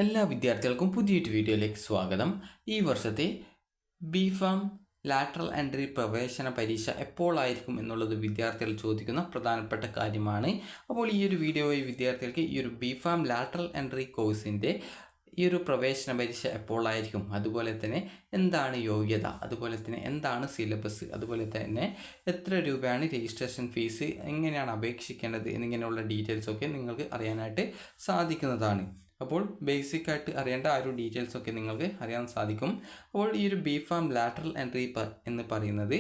എല്ലാ വിദ്യാർത്ഥികൾക്കും പുതിയൊരു വീഡിയോയിലേക്ക് സ്വാഗതം. ഈ വർഷത്തെ ബിഫാം ലാറ്ററൽ എൻട്രി പ്രവേശന പരീക്ഷ എപ്പോഴായിരിക്കും എന്നുള്ളത് വിദ്യാർത്ഥികൾ ചോദിക്കുന്ന പ്രധാനപ്പെട്ട കാര്യമാണ്. അപ്പോൾ ഈ ഒരു വീഡിയോ വഴി വിദ്യാർത്ഥികൾക്ക് ഈ ഒരു ബിഫാം ലാറ്ററൽ എൻട്രി കോഴ്സിൻ്റെ ഈ ഒരു പ്രവേശന പരീക്ഷ എപ്പോഴായിരിക്കും, അതുപോലെ തന്നെ എന്താണ് യോഗ്യത, അതുപോലെ തന്നെ എന്താണ് സിലബസ്, അതുപോലെ തന്നെ എത്ര രൂപയാണ് രജിസ്ട്രേഷൻ ഫീസ്, എങ്ങനെയാണ് അപേക്ഷിക്കേണ്ടത് എന്നിങ്ങനെയുള്ള ഡീറ്റെയിൽസൊക്കെ നിങ്ങൾക്ക് അറിയാനായിട്ട് സാധിക്കുന്നതാണ്. അപ്പോൾ ബേസിക്കായിട്ട് അറിയേണ്ട ആ ഒരു ഡീറ്റെയിൽസൊക്കെ നിങ്ങൾക്ക് അറിയാൻ സാധിക്കും. അപ്പോൾ ഈ ഒരു ബിഫാം ലാറ്ററൽ എൻട്രി എന്ന് പറയുന്നത്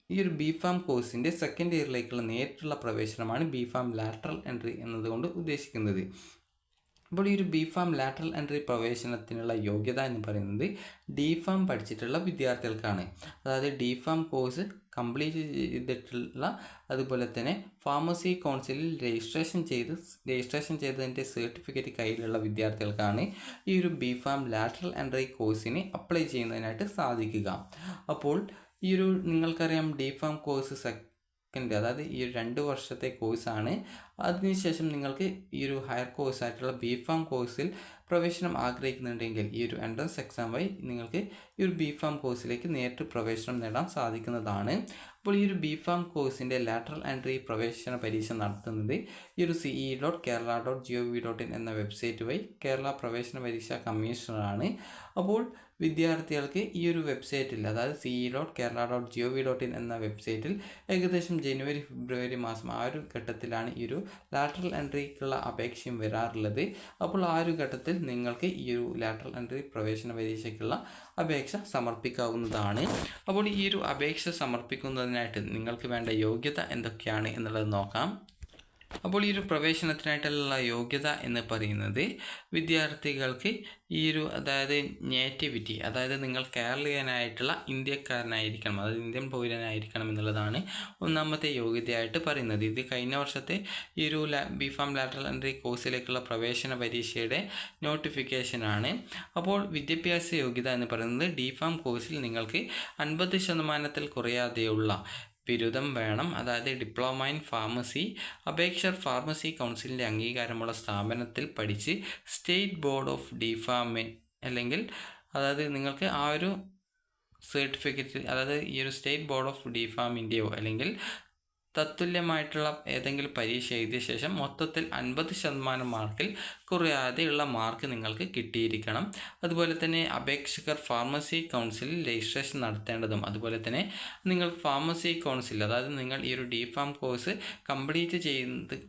ഈ ഒരു ബിഫാം കോഴ്സിൻ്റെ സെക്കൻഡ് ഇയറിലേക്കുള്ള നേരിട്ടുള്ള പ്രവേശനമാണ് ബിഫാം ലാറ്ററൽ എൻട്രി എന്നതുകൊണ്ട് ഉദ്ദേശിക്കുന്നത്. അപ്പോൾ ഈ ഒരു ബിഫാം ലാറ്ററൽ എൻട്രി പ്രവേശനത്തിനുള്ള യോഗ്യത എന്ന് പറയുന്നത് ഡിഫാം പഠിച്ചിട്ടുള്ള വിദ്യാർത്ഥികൾക്കാണ്. അതായത് ഡിഫാം കോഴ്സ് കംപ്ലീറ്റ് ചെയ്തിട്ടുള്ള, അതുപോലെ തന്നെ ഫാർമസി കൗൺസിലിൽ രജിസ്ട്രേഷൻ ചെയ്തതിൻ്റെ സർട്ടിഫിക്കറ്റ് കയ്യിലുള്ള വിദ്യാർത്ഥികൾക്കാണ് ഈ ഒരു ബിഫാം ലാറ്ററൽ എൻട്രി കോഴ്സിന് അപ്ലൈ ചെയ്യുന്നതിനായിട്ട് സാധിക്കുക. അപ്പോൾ ഈ ഒരു നിങ്ങൾക്കറിയാം ഡിഫാം കോഴ്സ് അതായത് ഈ ഒരു 2 വർഷത്തെ കോഴ്സാണ്. അതിനുശേഷം നിങ്ങൾക്ക് ഈ ഒരു ഹയർ കോഴ്സായിട്ടുള്ള ബിഫാം കോഴ്സിൽ പ്രവേശനം ആഗ്രഹിക്കുന്നുണ്ടെങ്കിൽ ഈ ഒരു എൻട്രൻസ് എക്സാം വഴി നിങ്ങൾക്ക് ഈ ഒരു ബിഫാം കോഴ്സിലേക്ക് നേരിട്ട് പ്രവേശനം നേടാൻ സാധിക്കുന്നതാണ്. അപ്പോൾ ഈ ഒരു ബിഫാം കോഴ്സിൻ്റെ ലാറ്ററൽ എൻട്രി പ്രവേശന പരീക്ഷ നടത്തുന്നത് ഈ ഒരു ce.kerala.gov.in എന്ന വെബ്സൈറ്റ് വഴി കേരള പ്രവേശന പരീക്ഷാ കമ്മീഷണറാണ്. അപ്പോൾ വിദ്യാർത്ഥികൾക്ക് ഈ ഒരു വെബ്സൈറ്റിൽ, അതായത് ce.kerala.gov.in എന്ന വെബ്സൈറ്റിൽ ഏകദേശം ജനുവരി ഫെബ്രുവരി മാസം ആ ഒരു ഘട്ടത്തിലാണ് ഈ ഒരു ലാറ്ററൽ എൻട്രിക്കുള്ള അപേക്ഷയും വരാറുള്ളത്. അപ്പോൾ ആ ഒരു ഘട്ടത്തിൽ നിങ്ങൾക്ക് ഈ ഒരു ലാറ്ററൽ എൻട്രി പ്രവേശന പരീക്ഷയ്ക്കുള്ള അപേക്ഷ സമർപ്പിക്കാവുന്നതാണ്. അപ്പോൾ ഈ ഒരു അപേക്ഷ സമർപ്പിക്കുന്നതിനായിട്ട് നിങ്ങൾക്ക് വേണ്ട യോഗ്യത എന്തൊക്കെയാണ് എന്നുള്ളത് നോക്കാം. അപ്പോൾ ഈ ഒരു പ്രവേശനത്തിനായിട്ടുള്ള യോഗ്യത എന്ന് പറയുന്നത് വിദ്യാർത്ഥികൾക്ക് ഈ ഒരു അതായത് നേറ്റിവിറ്റി, അതായത് നിങ്ങൾ കേരളീയനായിട്ടുള്ള ഇന്ത്യക്കാരനായിരിക്കണം, അതായത് ഇന്ത്യൻ പൗരനായിരിക്കണം എന്നുള്ളതാണ് ഒന്നാമത്തെ യോഗ്യതയായിട്ട് പറയുന്നത്. ഇത് കഴിഞ്ഞ വർഷത്തെ ഈ ഒരു ബിഫാം ലാറ്ററൽ എൻട്രി കോഴ്സിലേക്കുള്ള പ്രവേശന പരീക്ഷയുടെ നോട്ടിഫിക്കേഷനാണ്. അപ്പോൾ വിദ്യാഭ്യാസ യോഗ്യത എന്ന് പറയുന്നത് ഡിഫാം കോഴ്സിൽ നിങ്ങൾക്ക് 50% കുറയാതെയുള്ള ബിരുദം വേണം. അതായത് ഡിപ്ലോമ ഇൻ ഫാർമസി, അപേക്ഷകർ ഫാർമസി കൗൺസിലിൻ്റെ അംഗീകാരമുള്ള സ്ഥാപനത്തിൽ പഠിച്ച് സ്റ്റേറ്റ് ബോർഡ് ഓഫ് ഡിഫാം അല്ലെങ്കിൽ അതായത് നിങ്ങൾക്ക് ആ ഒരു സർട്ടിഫിക്കറ്റ്, അതായത് ഈ ഒരു സ്റ്റേറ്റ് ബോർഡ് ഓഫ് ഡിഫാമിൻ്റെയോ അല്ലെങ്കിൽ തത്തുല്യമായിട്ടുള്ള ഏതെങ്കിലും പരീക്ഷ എഴുതിയ ശേഷം മൊത്തത്തിൽ 50% മാർക്കിൽ കുറയാതെയുള്ള മാർക്ക് നിങ്ങൾക്ക് കിട്ടിയിരിക്കണം. അതുപോലെ തന്നെ അപേക്ഷകർ ഫാർമസി കൗൺസിലിൽ രജിസ്ട്രേഷൻ നടത്തേണ്ടതും, അതുപോലെ തന്നെ നിങ്ങൾ ഫാർമസി കൗൺസിൽ, അതായത് നിങ്ങൾ ഈ ഒരു ഡിഫാം കോഴ്സ് കംപ്ലീറ്റ് ചെയ്യുന്നത്,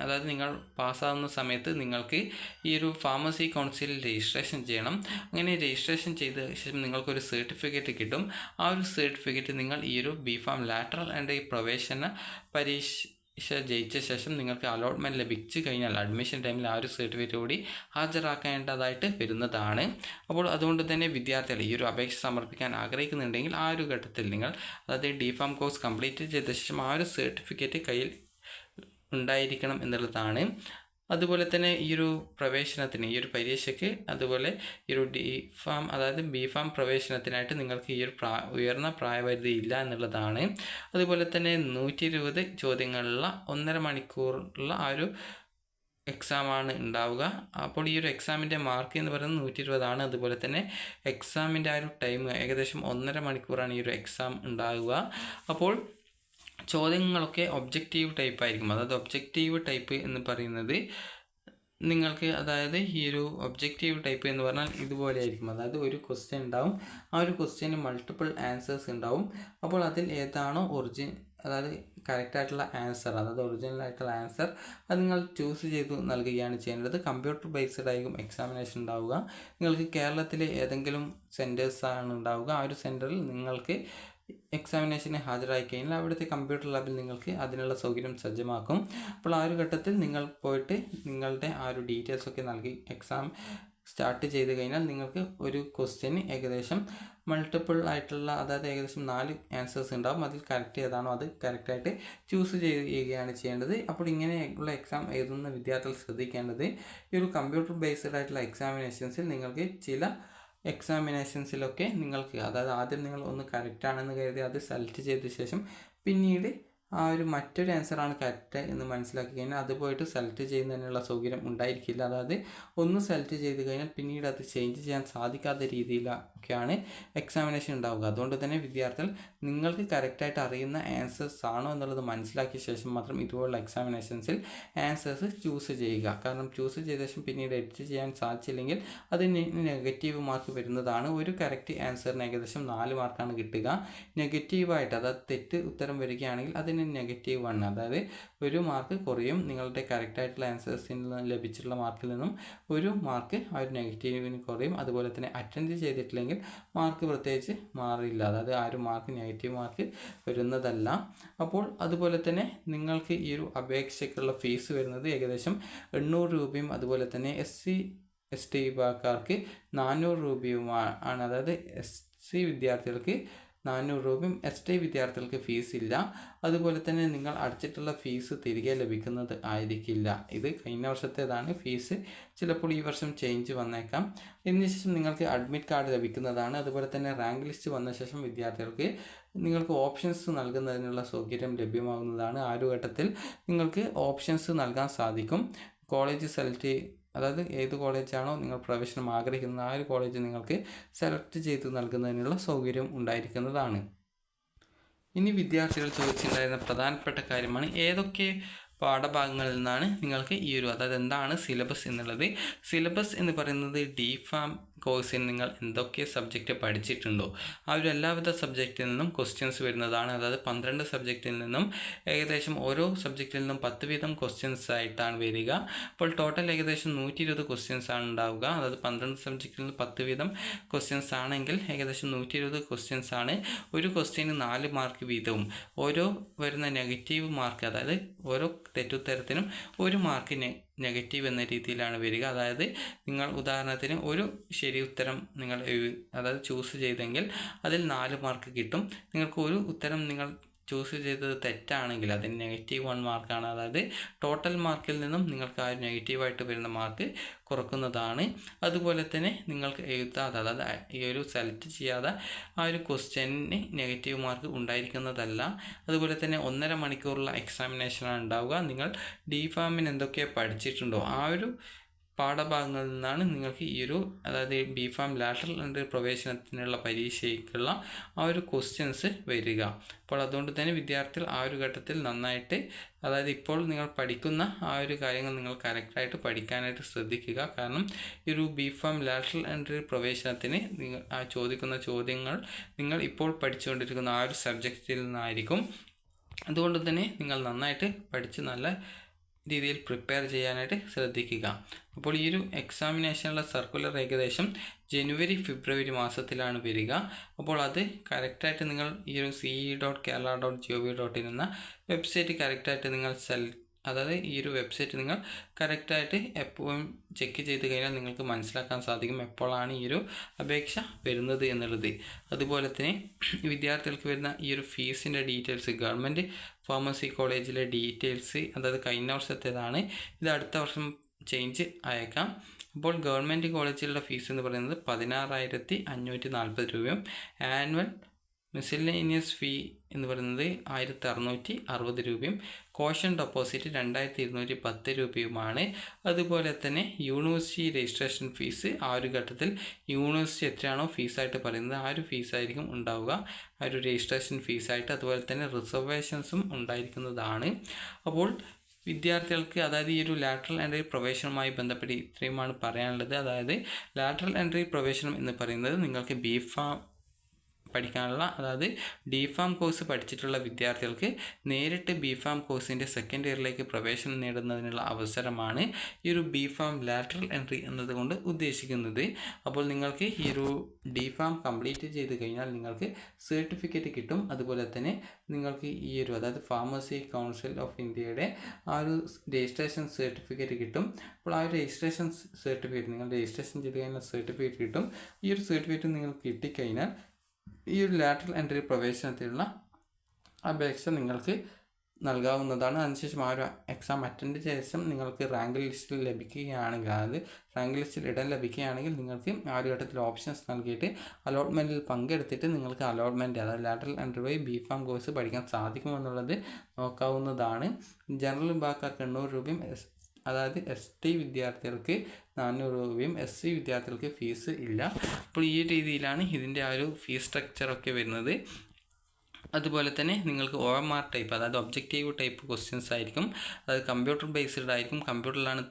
അതായത് നിങ്ങൾ പാസ്സാകുന്ന സമയത്ത് നിങ്ങൾക്ക് ഈ ഒരു ഫാർമസി കൗൺസിലിൽ രജിസ്ട്രേഷൻ ചെയ്യണം. അങ്ങനെ രജിസ്ട്രേഷൻ ചെയ്ത ശേഷം നിങ്ങൾക്കൊരു സർട്ടിഫിക്കറ്റ് കിട്ടും. ആ ഒരു സർട്ടിഫിക്കറ്റ് നിങ്ങൾ ഈ ഒരു ബിഫാം ലാറ്ററൽ എൻട്രി പ്രവേശന പരീക്ഷ ജയിച്ച ശേഷം നിങ്ങൾക്ക് അലോട്ട്മെൻറ്റ് ലഭിച്ചു കഴിഞ്ഞാൽ അഡ്മിഷൻ ടൈമിൽ ആ ഒരു സർട്ടിഫിക്കറ്റ് കൂടി ഹാജരാക്കേണ്ടതായിട്ട് വരുന്നതാണ്. അപ്പോൾ അതുകൊണ്ട് തന്നെ വിദ്യാർത്ഥികൾ ഈ ഒരു അപേക്ഷ സമർപ്പിക്കാൻ ആഗ്രഹിക്കുന്നുണ്ടെങ്കിൽ ആ ഒരു ഘട്ടത്തിൽ നിങ്ങൾ, അതായത് ഡിഫാം കോഴ്സ് കംപ്ലീറ്റ് ചെയ്ത ശേഷം ആ ഒരു സർട്ടിഫിക്കറ്റ് കയ്യിൽ ഉണ്ടായിരിക്കണം എന്നുള്ളതാണ്. അതുപോലെ തന്നെ ഈ ഒരു പ്രവേശനത്തിന്, ഈ ഒരു പരീക്ഷയ്ക്ക്, അതുപോലെ ഈ ഒരു ഡിഫാം അതായത് ബിഫാം പ്രവേശനത്തിനായിട്ട് നിങ്ങൾക്ക് ഈ ഒരു ഉയർന്ന പ്രായപരിധി ഇല്ല എന്നുള്ളതാണ്. അതുപോലെ തന്നെ 120 ചോദ്യങ്ങളുള്ള 1.5 മണിക്കൂറുള്ള ആ ഒരു എക്സാമാണ് ഉണ്ടാവുക. അപ്പോൾ ഈ ഒരു എക്സാമിൻ്റെ മാർക്ക് എന്ന് പറയുന്നത് 120 അതുപോലെ തന്നെ എക്സാമിൻ്റെ ആ ഒരു ടൈം ഏകദേശം 1.5 മണിക്കൂറാണ് ഈ ഒരു എക്സാം ഉണ്ടാവുക. അപ്പോൾ ചോദ്യങ്ങളൊക്കെ ഒബ്ജക്റ്റീവ് ടൈപ്പ് ആയിരിക്കും. അതായത് ഒബ്ജക്റ്റീവ് ടൈപ്പ് എന്ന് പറയുന്നത് നിങ്ങൾക്ക്, അതായത് ഈ ഒരു ഒബ്ജക്റ്റീവ് ടൈപ്പ് എന്ന് പറഞ്ഞാൽ ഇതുപോലെ ആയിരിക്കും. അതായത് ഒരു ക്വസ്റ്റ്യൻ ഉണ്ടാവും, ആ ഒരു ക്വസ്റ്റ്യന് മൾട്ടിപ്പിൾ ആൻസേഴ്സ് ഉണ്ടാവും. അപ്പോൾ അതിൽ ഏതാണോ അതായത് കറക്റ്റായിട്ടുള്ള ആൻസർ, അതായത് ഒറിജിനൽ ആയിട്ടുള്ള ആൻസർ, അത് നിങ്ങൾ ചൂസ് ചെയ്ത് നൽകുകയാണ് ചെയ്യേണ്ടത്. കമ്പ്യൂട്ടർ ബേസ്ഡ് ആയിരിക്കും എക്സാമിനേഷൻ ഉണ്ടാവുക. നിങ്ങൾക്ക് കേരളത്തിലെ ഏതെങ്കിലും സെൻറ്റേഴ്സാണ് ഉണ്ടാവുക. ആ ഒരു സെൻറ്ററിൽ നിങ്ങൾക്ക് എക്സാമിനേഷന് ഹാജരായി കഴിഞ്ഞാൽ അവിടുത്തെ കമ്പ്യൂട്ടർ ലാബിൽ നിങ്ങൾക്ക് അതിനുള്ള സൗകര്യം സജ്ജമാക്കും. അപ്പോൾ ആ ഒരു ഘട്ടത്തിൽ നിങ്ങൾ പോയിട്ട് നിങ്ങളുടെ ആ ഒരു ഡീറ്റെയിൽസൊക്കെ നൽകി എക്സാം സ്റ്റാർട്ട് ചെയ്ത് കഴിഞ്ഞാൽ നിങ്ങൾക്ക് ഒരു ക്വസ്റ്റ്യന് ഏകദേശം മൾട്ടിപ്പിൾ ആയിട്ടുള്ള, അതായത് ഏകദേശം 4 ആൻസേഴ്സ് ഉണ്ടാവും. അതിൽ കറക്റ്റ് ഏതാണോ അത് കറക്റ്റായിട്ട് ചൂസ് ചെയ്യുകയാണ് ചെയ്യേണ്ടത്. അപ്പോൾ ഇങ്ങനെയുള്ള എക്സാം എഴുതുന്ന വിദ്യാർത്ഥികൾ ശ്രദ്ധിക്കേണ്ടത്, ഈ ഒരു കമ്പ്യൂട്ടർ ബേസ്ഡ് ആയിട്ടുള്ള എക്സാമിനേഷൻസിൽ നിങ്ങൾക്ക് ചില എക്സാമിനേഷൻസിലൊക്കെ നിങ്ങൾക്ക്, അതായത് ആദ്യം നിങ്ങൾ ഒന്ന് കറക്റ്റാണെന്ന് കരുതി അത് സെലക്ട് ചെയ്ത ശേഷം പിന്നീട് ആ ഒരു മറ്റൊരു ആൻസറാണ് കറക്റ്റ് എന്ന് മനസ്സിലാക്കി കഴിഞ്ഞാൽ അത് പോയിട്ട് സെലക്ട് ചെയ്യുന്നതിനുള്ള സൗകര്യം ഉണ്ടായിരിക്കില്ല. അതായത് ഒന്ന് സെലക്ട് ചെയ്ത് കഴിഞ്ഞാൽ പിന്നീട് അത് ചേഞ്ച് ചെയ്യാൻ സാധിക്കാത്ത രീതിയിലൊക്കെയാണ് എക്സാമിനേഷൻ ഉണ്ടാവുക. അതുകൊണ്ട് തന്നെ വിദ്യാർത്ഥികൾ നിങ്ങൾക്ക് കറക്റ്റായിട്ട് അറിയുന്ന ആൻസേഴ്സ് ആണോ എന്നുള്ളത് മനസ്സിലാക്കിയ ശേഷം മാത്രം ഇതുപോലുള്ള എക്സാമിനേഷൻസിൽ ആൻസേഴ്സ് ചൂസ് ചെയ്യുക. കാരണം ചൂസ് ചെയ്ത ശേഷം പിന്നീട് എഡിറ്റ് ചെയ്യാൻ സാധിച്ചില്ലെങ്കിൽ അതിന് നെഗറ്റീവ് മാർക്ക് വരുന്നതാണ്. ഒരു കറക്റ്റ് ആൻസറിന് ഏകദേശം 4 മാർക്കാണ് കിട്ടുക. നെഗറ്റീവായിട്ട് അതായത് തെറ്റ് ഉത്തരം വരികയാണെങ്കിൽ അതിന് നെഗറ്റീവ് 1, അതായത് 1 മാർക്ക് കുറയും. നിങ്ങളുടെ കറക്റ്റായിട്ടുള്ള ആൻസേഴ്സിൽ നിന്ന് ലഭിച്ചിട്ടുള്ള മാർക്കിൽ നിന്നും 1 മാർക്ക് ആ ഒരു നെഗറ്റീവിന് കുറയും. അതുപോലെ തന്നെ അറ്റൻഡ് ചെയ്തിട്ടില്ലെങ്കിൽ മാർക്ക് പ്രത്യേകിച്ച് മാറില്ല, അതായത് ആ ഒരു മാർക്ക് നെഗറ്റീവ് മാർക്ക് വരുന്നതല്ല. അപ്പോൾ അതുപോലെ തന്നെ നിങ്ങൾക്ക് ഈ ഒരു അപേക്ഷയ്ക്കുള്ള ഫീസ് വരുന്നത് ഏകദേശം 800 രൂപയും അതുപോലെ തന്നെ SC/ST വിഭാഗക്കാർക്ക് 400 രൂപയുമാണ്. അതായത് SC വിദ്യാർത്ഥികൾക്ക് 400 രൂപയും ST വിദ്യാർത്ഥികൾക്ക് ഫീസ് ഇല്ല. അതുപോലെ തന്നെ നിങ്ങൾ അടച്ചിട്ടുള്ള ഫീസ് തിരികെ ലഭിക്കുന്നത് ആയിരിക്കില്ല. ഇത് കഴിഞ്ഞ വർഷത്തേതാണ്. ഫീസ് ചിലപ്പോൾ ഈ വർഷം ചേഞ്ച് വന്നേക്കാം. ഇതിനുശേഷം നിങ്ങൾക്ക് അഡ്മിറ്റ് കാർഡ് ലഭിക്കുന്നതാണ്. അതുപോലെ തന്നെ റാങ്ക് ലിസ്റ്റ് വന്ന ശേഷം വിദ്യാർത്ഥികൾക്ക് നിങ്ങൾക്ക് ഓപ്ഷൻസ് നൽകുന്നതിനുള്ള സൗകര്യം ലഭ്യമാകുന്നതാണ്. ആ ഒരു ഘട്ടത്തിൽ നിങ്ങൾക്ക് ഓപ്ഷൻസ് നൽകാൻ സാധിക്കും. കോളേജ് സെലക്ട്, അതായത് ഏത് കോളേജാണോ നിങ്ങൾ പ്രവേശനം ആഗ്രഹിക്കുന്നത് ആ ഒരു കോളേജ് നിങ്ങൾക്ക് സെലക്ട് ചെയ്ത് നൽകുന്നതിനുള്ള സൗകര്യം ഉണ്ടായിരിക്കുന്നതാണ്. ഇനി വിദ്യാർത്ഥികൾ ചോദിച്ചിട്ടുണ്ടായിരുന്ന പ്രധാനപ്പെട്ട കാര്യമാണ് ഏതൊക്കെ പാഠഭാഗങ്ങളിൽ നിന്നാണ് നിങ്ങൾക്ക് ഈ ഒരു, അതായത് എന്താണ് സിലബസ് എന്നുള്ളത്. സിലബസ് എന്ന് പറയുന്നത് DPharm കോഴ്സിൽ നിങ്ങൾ എന്തൊക്കെ സബ്ജക്റ്റ് പഠിച്ചിട്ടുണ്ടോ ആ ഒരു എല്ലാവിധ സബ്ജക്റ്റിൽ നിന്നും ക്വസ്റ്റ്യൻസ് വരുന്നതാണ്. അതായത് 12 സബ്ജക്റ്റിൽ നിന്നും ഏകദേശം ഓരോ സബ്ജക്റ്റിൽ നിന്നും 10 വീതം ക്വസ്റ്റ്യൻസ് ആയിട്ടാണ് വരിക. അപ്പോൾ ടോട്ടൽ ഏകദേശം 120 ക്വസ്റ്റ്യൻസ് ആണ് ഉണ്ടാവുക. അതായത് 12 സബ്ജക്റ്റിൽ നിന്ന് 10 വീതം ക്വസ്റ്റ്യൻസ് ആണെങ്കിൽ ഏകദേശം 120 ക്വസ്റ്റ്യൻസ് ആണ്. ഒരു ക്വസ്റ്റ്യന് 4 മാർക്ക് വീതവും. ഓരോ വരുന്ന നെഗറ്റീവ് മാർക്ക്, അതായത് ഓരോ തെറ്റുത്തരത്തിനും 1 മാർക്ക് നെഗറ്റീവ് എന്ന രീതിയിലാണ് വരിക. അതായത് നിങ്ങൾ ഉദാഹരണത്തിന് ഒരു ശരി ഉത്തരം നിങ്ങൾ അതായത് ചൂസ് ചെയ്തെങ്കിൽ അതിൽ 4 മാർക്ക് കിട്ടും. നിങ്ങൾക്ക് ഒരു ഉത്തരം നിങ്ങൾ ചൂസ് ചെയ്തത് തെറ്റാണെങ്കിൽ അതിന് -1 മാർക്കാണ്. അതായത് ടോട്ടൽ മാർക്കിൽ നിന്നും നിങ്ങൾക്ക് ആ നെഗറ്റീവായിട്ട് വരുന്ന മാർക്ക് കുറക്കുന്നതാണ്. അതുപോലെ തന്നെ നിങ്ങൾക്ക് എഴുതാതെ, അതായത് ഈ ഒരു സെലക്ട് ചെയ്യാതെ ആ ഒരു ക്വസ്റ്റ്യന് നെഗറ്റീവ് മാർക്ക് ഉണ്ടായിരിക്കുന്നതല്ല. അതുപോലെ തന്നെ 1.5 മണിക്കൂറുള്ള എക്സാമിനേഷനാണ് ഉണ്ടാവുക. നിങ്ങൾ DPharmന് എന്തൊക്കെ പഠിച്ചിട്ടുണ്ടോ ആ ഒരു പാഠഭാഗങ്ങളിൽ നിന്നാണ് നിങ്ങൾക്ക് ഈ ഒരു, അതായത് BPharm ലാറ്ററൽ എൻട്രി പ്രവേശനത്തിനുള്ള പരീക്ഷയ്ക്കുള്ള ആ ഒരു ക്വസ്റ്റ്യൻസ് വരിക. അപ്പോൾ അതുകൊണ്ട് തന്നെ വിദ്യാർത്ഥികൾ ആ ഒരു ഘട്ടത്തിൽ നന്നായിട്ട്, അതായത് ഇപ്പോൾ നിങ്ങൾ പഠിക്കുന്ന ആ ഒരു കാര്യങ്ങൾ നിങ്ങൾ കറക്റ്റായിട്ട് പഠിക്കാനായിട്ട് ശ്രദ്ധിക്കുക. കാരണം ഈ ഒരു BPharm ലാറ്ററൽ എൻട്രി പ്രവേശനത്തിന് നിങ്ങൾ ചോദിക്കുന്ന ചോദ്യങ്ങൾ നിങ്ങൾ ഇപ്പോൾ പഠിച്ചുകൊണ്ടിരിക്കുന്ന ആ ഒരു സബ്ജക്റ്റിൽ നിന്നായിരിക്കും. അതുകൊണ്ട് തന്നെ നിങ്ങൾ നന്നായിട്ട് പഠിച്ച് നല്ല രീതിയിൽ പ്രിപ്പയർ ചെയ്യാനായിട്ട് ശ്രദ്ധിക്കുക. അപ്പോൾ ഈ ഒരു എക്സാമിനേഷനുള്ള സർക്കുലർ ഏകദേശം ജനുവരി-ഫെബ്രുവരി മാസത്തിലാണ് വരിക. അപ്പോൾ അത് കറക്റ്റായിട്ട് നിങ്ങൾ ഈ ഒരു ce.kerala.gov.in എന്ന വെബ്സൈറ്റ് കറക്റ്റായിട്ട് നിങ്ങൾ അതായത് ഈ ഒരു വെബ്സൈറ്റ് നിങ്ങൾ കറക്റ്റായിട്ട് എപ്പോഴും ചെക്ക് ചെയ്ത് കഴിഞ്ഞാൽ നിങ്ങൾക്ക് മനസ്സിലാക്കാൻ സാധിക്കും എപ്പോഴാണ് ഈ ഒരു അപേക്ഷ വരുന്നത് എന്നുള്ളത്. അതുപോലെ തന്നെ വിദ്യാർത്ഥികൾക്ക് വരുന്ന ഈ ഒരു ഫീസിൻ്റെ ഡീറ്റെയിൽസ്, ഗവൺമെൻറ് ഫാർമസി കോളേജിലെ ഡീറ്റെയിൽസ്, അതായത് കഴിഞ്ഞ വർഷത്തേതാണ്, ഇത് അടുത്ത വർഷം ചേഞ്ച് ആയേക്കാം. അപ്പോൾ ഗവൺമെൻറ് കോളേജിലുള്ള ഫീസ് എന്ന് പറയുന്നത് 16,540 രൂപയും ആനുവൽ മിസലേനിയസ് ഫീ എന്ന് പറയുന്നത് 1,660 രൂപയും കോഷൻ ഡെപ്പോസിറ്റ് 2,210 രൂപയുമാണ്. അതുപോലെ തന്നെ യൂണിവേഴ്സിറ്റി രജിസ്ട്രേഷൻ ഫീസ് ആ ഒരു ഘട്ടത്തിൽ യൂണിവേഴ്സിറ്റി എത്രയാണോ ഫീസായിട്ട് പറയുന്നത് ആ ഒരു ഫീസായിരിക്കും ഉണ്ടാവുക, ആ ഒരു രജിസ്ട്രേഷൻ ഫീസായിട്ട്. അതുപോലെ തന്നെ റിസർവേഷൻസും ഉണ്ടായിരിക്കുന്നതാണ്. അപ്പോൾ വിദ്യാർത്ഥികൾക്ക്, അതായത് ഈ ഒരു ലാറ്ററൽ എൻട്രി പ്രവേശനവുമായി ബന്ധപ്പെട്ട് ഇത്രയുമാണ് പറയാനുള്ളത്. അതായത് ലാറ്ററൽ എൻട്രി പ്രവേശനം എന്ന് പറയുന്നത് നിങ്ങൾക്ക് BPharm പഠിക്കാനുള്ള, അതായത് DPharm കോഴ്സ് പഠിച്ചിട്ടുള്ള വിദ്യാർത്ഥികൾക്ക് നേരിട്ട് BPharm കോഴ്സിൻ്റെ സെക്കൻഡ് ഇയറിലേക്ക് പ്രവേശനം നേടുന്നതിനുള്ള അവസരമാണ് ഈ ഒരു BPharm ലാറ്ററൽ എൻട്രി എന്നതുകൊണ്ട് ഉദ്ദേശിക്കുന്നത്. അപ്പോൾ നിങ്ങൾക്ക് ഈ ഒരു DPharm കംപ്ലീറ്റ് ചെയ്ത് കഴിഞ്ഞാൽ നിങ്ങൾക്ക് സർട്ടിഫിക്കറ്റ് കിട്ടും. അതുപോലെ തന്നെ നിങ്ങൾക്ക് ഈ ഒരു, അതായത് ഫാർമസി കൗൺസിൽ ഓഫ് ഇന്ത്യയുടെ ആ ഒരു രജിസ്ട്രേഷൻ സർട്ടിഫിക്കറ്റ് കിട്ടും. അപ്പോൾ ആ ഒരു രജിസ്ട്രേഷൻ സർട്ടിഫിക്കറ്റ്, നിങ്ങൾ രജിസ്ട്രേഷൻ ചെയ്ത് കഴിഞ്ഞാൽ സർട്ടിഫിക്കറ്റ് കിട്ടും. ഈ ഒരു സർട്ടിഫിക്കറ്റ് നിങ്ങൾക്ക് കിട്ടിക്കഴിഞ്ഞാൽ ഈ ഒരു ലാറ്ററൽ എൻട്രി പ്രവേശനത്തിനുള്ള അപേക്ഷ നിങ്ങൾക്ക് നൽകാവുന്നതാണ്. അതിനുശേഷം ആ ഒരു എക്സാം അറ്റൻഡ് ചെയ്ത ശേഷം നിങ്ങൾക്ക് റാങ്ക് ലിസ്റ്റിൽ ലഭിക്കുകയാണെങ്കിൽ, അതായത് റാങ്ക് ലിസ്റ്റിൽ ഇടം ലഭിക്കുകയാണെങ്കിൽ നിങ്ങൾക്ക് ആ ഒരു ഘട്ടത്തിൽ ഓപ്ഷൻസ് നൽകിയിട്ട് അലോട്ട്മെൻറ്റിൽ പങ്കെടുത്തിട്ട് നിങ്ങൾക്ക് അലോട്ട്മെൻറ്റ്, അതായത് ലാറ്ററൽ എൻട്രി വഴി BPharm കോഴ്സ് പഠിക്കാൻ സാധിക്കുമെന്നുള്ളത് നോക്കാവുന്നതാണ്. ജനറൽ വിഭാഗക്കാർക്ക് 800 രൂപയും, അതായത് ST വിദ്യാർത്ഥികൾക്ക് 400 രൂപയും, SC വിദ്യാർത്ഥികൾക്ക് ഫീസ് ഇല്ല. അപ്പോൾ ഈ രീതിയിലാണ് ഇതിൻ്റെ ആ ഒരു ഫീസ് സ്ട്രക്ചറൊക്കെ വരുന്നത്. അതുപോലെ തന്നെ നിങ്ങൾക്ക് OMR ടൈപ്പ്, അതായത് ഒബ്ജക്റ്റീവ് ടൈപ്പ് ക്വസ്റ്റ്യൻസ് ആയിരിക്കും. അതായത് കമ്പ്യൂട്ടർ ബേസ്ഡ് ആയിരിക്കും. കമ്പ്യൂട്ടറിലാണ്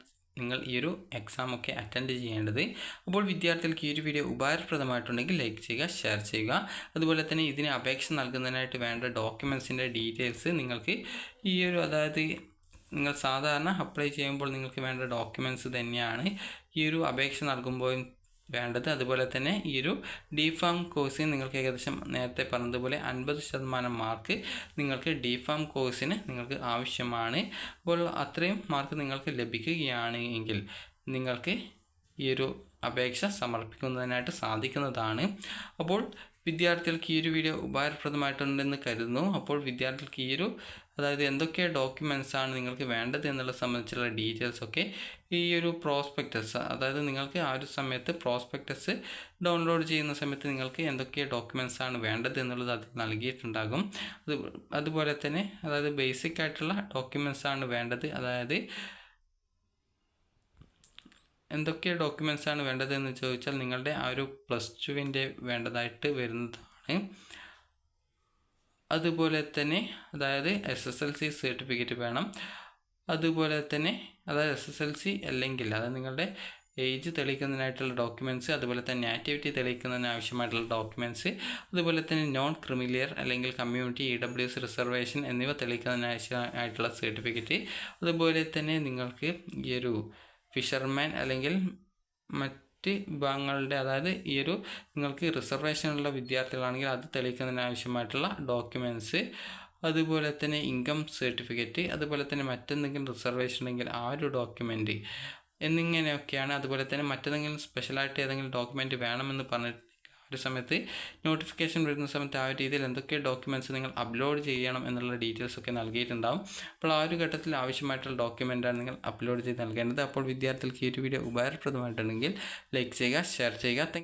നിങ്ങൾ ഈ ഒരു എക്സാം ഒക്കെ അറ്റൻഡ് ചെയ്യേണ്ടത്. അപ്പോൾ വിദ്യാർത്ഥികൾക്ക് ഈ ഒരു വീഡിയോ ഉപകാരപ്രദമായിട്ടുണ്ടെങ്കിൽ ലൈക്ക് ചെയ്യുക, ഷെയർ ചെയ്യുക. അതുപോലെ തന്നെ ഇതിന് അപേക്ഷ നൽകുന്നതിനായിട്ട് വേണ്ട ഡോക്യുമെൻസിൻ്റെ ഡീറ്റെയിൽസ് നിങ്ങൾക്ക് ഈ ഒരു, അതായത് നിങ്ങൾ സാധാരണ അപ്ലൈ ചെയ്യുമ്പോൾ നിങ്ങൾക്ക് വേണ്ട ഡോക്യുമെൻറ്റ്സ് തന്നെയാണ് ഈ ഒരു അപേക്ഷ നൽകുമ്പോൾ വേണ്ടത്. അതുപോലെ തന്നെ ഈ ഒരു DPharm കോഴ്സിന് നിങ്ങൾക്ക് ഏകദേശം നേരത്തെ പറഞ്ഞതുപോലെ 50% മാർക്ക് നിങ്ങൾക്ക് DPharm കോഴ്സിന് നിങ്ങൾക്ക് ആവശ്യമാണ്. അപ്പോൾ അത്രയും മാർക്ക് നിങ്ങൾക്ക് ലഭിക്കുകയാണ് എങ്കിൽ നിങ്ങൾക്ക് ഈ ഒരു അപേക്ഷ സമർപ്പിക്കുന്നതിനായിട്ട് സാധിക്കുന്നതാണ്. അപ്പോൾ വിദ്യാർത്ഥികൾക്ക് ഈ ഒരു വീഡിയോ ഉപകാരപ്രദമായിട്ടുണ്ടെന്ന് കരുതുന്നു. അപ്പോൾ വിദ്യാർത്ഥികൾക്ക് ഈ ഒരു, അതായത് എന്തൊക്കെ ഡോക്യുമെൻറ്റ്സ് ആണ് നിങ്ങൾക്ക് വേണ്ടത് എന്നുള്ളത് സംബന്ധിച്ചുള്ള ഡീറ്റെയിൽസ് ഒക്കെ ഈ ഒരു പ്രോസ്പെക്ടസ്, അതായത് നിങ്ങൾക്ക് ആ ഒരു സമയത്ത് പ്രോസ്പെക്ടസ് ഡൗൺലോഡ് ചെയ്യുന്ന സമയത്ത് നിങ്ങൾക്ക് എന്തൊക്കെ ഡോക്യുമെൻറ്റ്സ് ആണ് വേണ്ടത് എന്നുള്ളത് അതിൽ നൽകിയിട്ടുണ്ടാകും. അതുപോലെ തന്നെ അതായത് ബേസിക് ആയിട്ടുള്ള ഡോക്യുമെൻറ്റ്സ് ആണ് വേണ്ടത്, അതായത് എന്തൊക്കെ ഡോക്യുമെൻറ്റ്സ് ആണ് വേണ്ടതെന്ന് ചോദിച്ചാൽ നിങ്ങളുടെ ആ ഒരു +2 വേണ്ടതായിട്ട് വരുന്നതാണ്. അതുപോലെ തന്നെ അതായത് SSLC സർട്ടിഫിക്കറ്റ് വേണം. അതുപോലെ തന്നെ അതായത് SSLC അല്ലെങ്കിൽ അതായത് നിങ്ങളുടെ ഏജ് തെളിയിക്കുന്നതിനായിട്ടുള്ള ഡോക്യുമെൻറ്റ്സ്, അതുപോലെ തന്നെ നാറ്റിവിറ്റി തെളിയിക്കുന്നതിന് ആവശ്യമായിട്ടുള്ള ഡോക്യുമെൻറ്റ്സ്, അതുപോലെ തന്നെ നോൺ ക്രിമിലിയർ അല്ലെങ്കിൽ കമ്മ്യൂണിറ്റി, EWS റിസർവേഷൻ എന്നിവ തെളിയിക്കുന്നതിന് ആവശ്യമായിട്ടുള്ള സർട്ടിഫിക്കറ്റ്. അതുപോലെ തന്നെ നിങ്ങൾക്ക് ഈ ഒരു ഫിഷർമാൻ അല്ലെങ്കിൽ മറ്റ് വിഭാഗങ്ങളുടെ, അതായത് ഈ ഒരു നിങ്ങൾക്ക് റിസർവേഷനുള്ള വിദ്യാർത്ഥികളാണെങ്കിൽ അത് തെളിയിക്കുന്നതിന് ആവശ്യമായിട്ടുള്ള ഡോക്യുമെൻറ്റ്സ്, അതുപോലെ തന്നെ ഇൻകം സർട്ടിഫിക്കറ്റ്, അതുപോലെ തന്നെ മറ്റെന്തെങ്കിലും റിസർവേഷൻ ഉണ്ടെങ്കിൽ ആ ഒരു ഡോക്യുമെൻറ്റ് എന്നിങ്ങനെയൊക്കെയാണ്. അതുപോലെ തന്നെ മറ്റേതെങ്കിലും സ്പെഷ്യലായിട്ട് ഏതെങ്കിലും ഡോക്യുമെൻറ്റ് വേണമെന്ന് പറഞ്ഞിട്ട് ഒരു സമയത്ത് നോട്ടിഫിക്കേഷൻ വരുന്ന സമയത്ത് ആ ഒരു രീതിയിൽ എന്തൊക്കെ ഡോക്യുമെൻറ്റ്സ് നിങ്ങൾ അപ്ലോഡ് ചെയ്യണം എന്നുള്ള ഡീറ്റെയിൽസ് ഒക്കെ നൽകിയിട്ടുണ്ടാകും. അപ്പോൾ ആ ഒരു ഘട്ടത്തിൽ ആവശ്യമായിട്ടുള്ള ഡോക്യുമെൻ്റാണ് നിങ്ങൾ അപ്ലോഡ് ചെയ്ത് നൽകേണ്ടത്. അപ്പോൾ വിദ്യാർത്ഥികൾക്ക് ഈ ഒരു വീഡിയോ ഉപകാരപ്രദമായിട്ടുണ്ടെങ്കിൽ ലൈക്ക് ചെയ്യുക, ഷെയർ ചെയ്യുക.